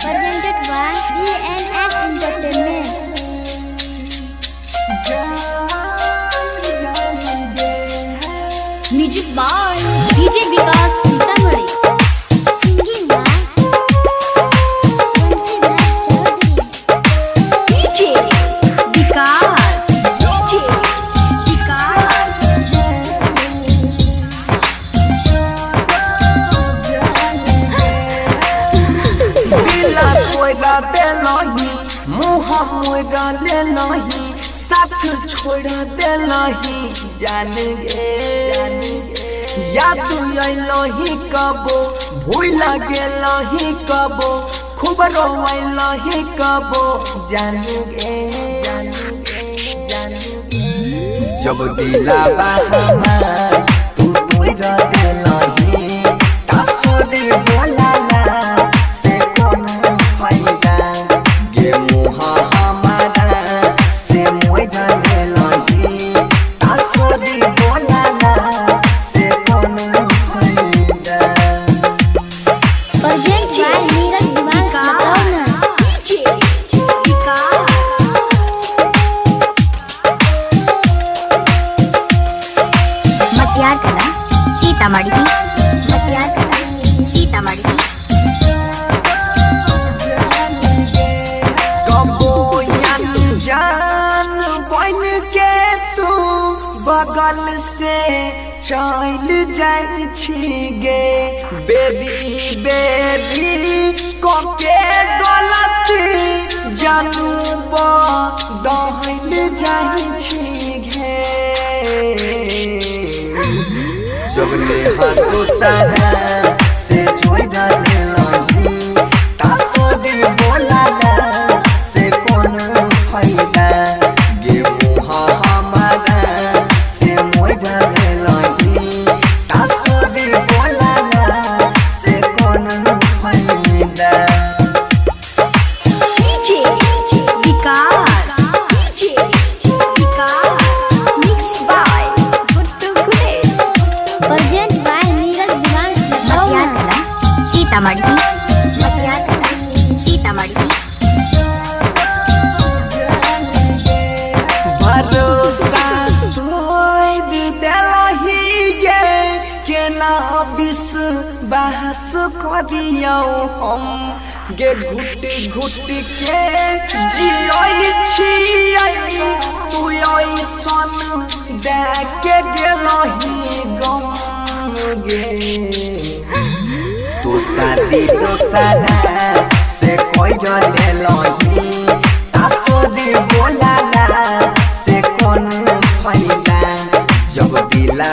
presented by DNS Entertainment. Music by DJ Vikas Sitamarhi. Singing by Vansidhar Chaudhary. DJ Vikas, DJ Vikas. दिला कोइला दे नहीं, मुँह Moira ले नहीं, साथ छोड़ दे नहीं, जान गे या तू अइलही कबो, भूल गेलही कबो, खूब रोइलही कबो, जान गे जब दिला हमार तू तोइरा दे नहीं, तासुरी बोलाला से कोनो फायदा, गे मुँह हमारा से मोइरा ले लही, तासुरी बोलाला से कोनो फायदा। Project by Neeraj Dimas Latauna. DJ Vikas. Matiyar Kala Sitamarhi, मटियार कला सीतामढ़ी। कबो अनजान बन के तू बगल से चल जाइ छी गे, बेरी बेरी कोके गलती जानू दहल जाइ छी गे, जब ले हाथों सारा से जोइरा ले लही, तासुरी बोलाला से कोनो फायदा, गे मुँह हमारा से मोइरा ले लही, तासुरी बोलाला से कोनो फायदा। DJ Vikas, DJ Vikas. Mix by Guddu Gude. Project by Neeraj Dimas मटियार Latauna. कला सीतामढ़ी, मटियार कला सीतामढ़ी। भरोसा तोड़ देलही गे, केना विश्वास करियौ हम गे, घुट घुट के जियै छियै, तू ऐसन दे के गेलही गम गे, तू शादी दोसरा से कोई ले लही, तासुरी बोलाला से कोनो फायदा, जब दिला